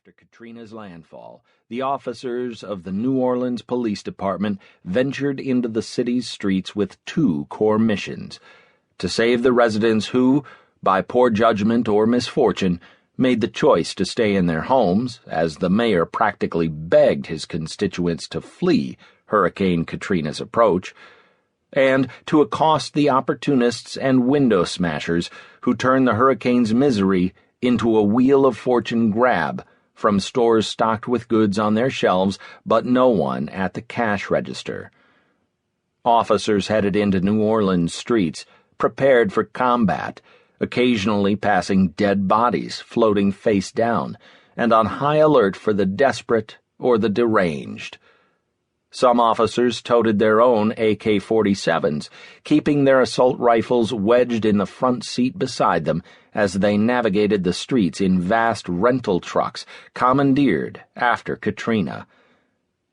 After Katrina's landfall, the officers of the New Orleans Police Department ventured into the city's streets with two core missions: to save the residents who, by poor judgment or misfortune, made the choice to stay in their homes, as the mayor practically begged his constituents to flee Hurricane Katrina's approach, and to accost the opportunists and window smashers who turned the hurricane's misery into a Wheel of Fortune grab from stores stocked with goods on their shelves but no one at the cash register. Officers headed into New Orleans streets, prepared for combat, occasionally passing dead bodies floating face down, and on high alert for the desperate or the deranged. Some officers toted their own AK-47s, keeping their assault rifles wedged in the front seat beside them as they navigated the streets in vast rental trucks commandeered after Katrina.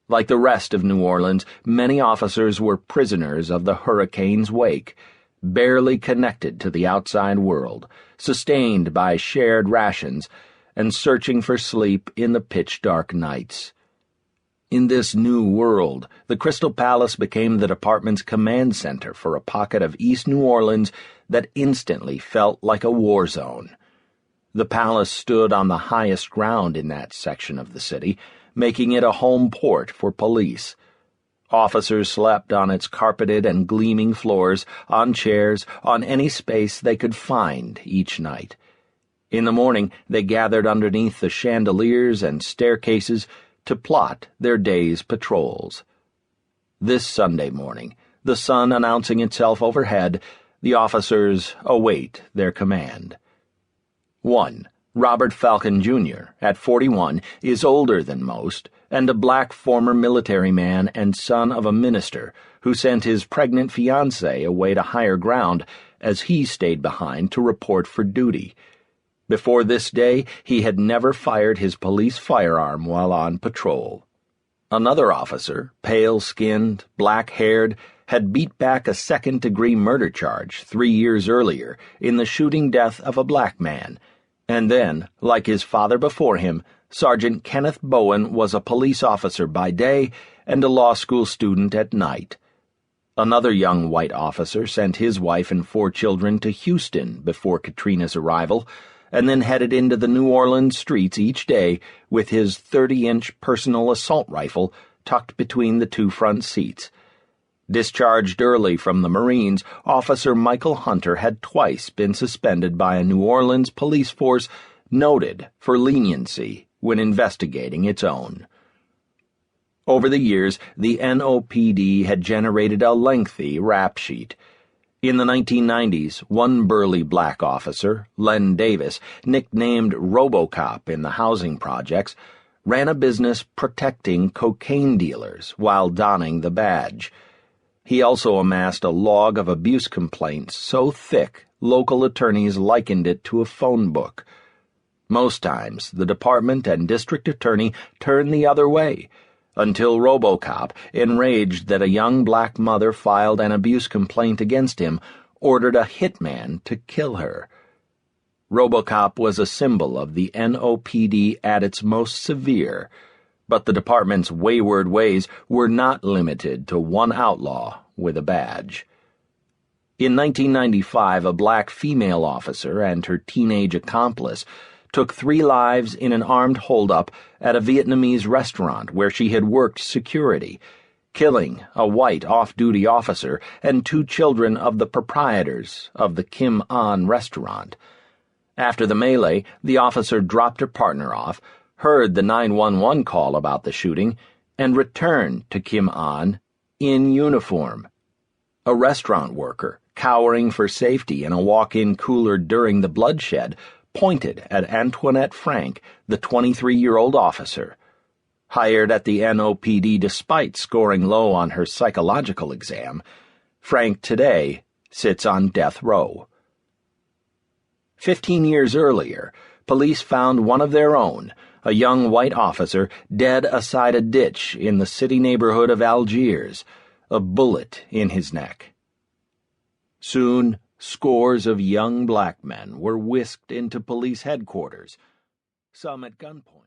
Like the rest of New Orleans, many officers were prisoners of the hurricane's wake, barely connected to the outside world, sustained by shared rations, and searching for sleep in the pitch-dark nights. In this new world, the Crystal Palace became the department's command center for a pocket of East New Orleans that instantly felt like a war zone. The palace stood on the highest ground in that section of the city, making it a home port for police. Officers slept on its carpeted and gleaming floors, on chairs, on any space they could find each night. In the morning, they gathered underneath the chandeliers and staircases to plot their day's patrols. This Sunday morning, the sun announcing itself overhead, the officers await their command. 1. Robert Falcon, Jr., at 41, is older than most, and a black former military man and son of a minister who sent his pregnant fiancée away to higher ground as he stayed behind to report for duty. Before this day, he had never fired his police firearm while on patrol. Another officer, pale-skinned, black-haired, had beat back a second-degree murder charge 3 years earlier in the shooting death of a black man, and then, like his father before him, Sergeant Kenneth Bowen was a police officer by day and a law school student at night. Another young white officer sent his wife and 4 children to Houston before Katrina's arrival, and then headed into the New Orleans streets each day with his 30-inch personal assault rifle tucked between the 2 front seats. Discharged early from the Marines, Officer Michael Hunter had twice been suspended by a New Orleans police force noted for leniency when investigating its own. Over the years, the NOPD had generated a lengthy rap sheet. In the 1990s, one burly black officer, Len Davis, nicknamed RoboCop in the housing projects, ran a business protecting cocaine dealers while donning the badge. He also amassed a log of abuse complaints so thick local attorneys likened it to a phone book. Most times, the department and district attorney turned the other way, until RoboCop, enraged that a young black mother filed an abuse complaint against him, ordered a hitman to kill her. RoboCop was a symbol of the NOPD at its most severe, but the department's wayward ways were not limited to one outlaw with a badge. In 1995, a black female officer and her teenage accomplice took 3 lives in an armed holdup at a Vietnamese restaurant where she had worked security, killing a white off-duty officer and 2 children of the proprietors of the Kim An restaurant. After the melee, the officer dropped her partner off, heard the 911 call about the shooting, and returned to Kim An in uniform. A restaurant worker, cowering for safety in a walk-in cooler during the bloodshed, pointed at Antoinette Frank, the 23-year-old officer. Hired at the NOPD despite scoring low on her psychological exam, Frank today sits on death row. 15 years earlier, police found one of their own, a young white officer, dead aside a ditch in the city neighborhood of Algiers, a bullet in his neck. Soon, scores of young black men were whisked into police headquarters, some at gunpoint.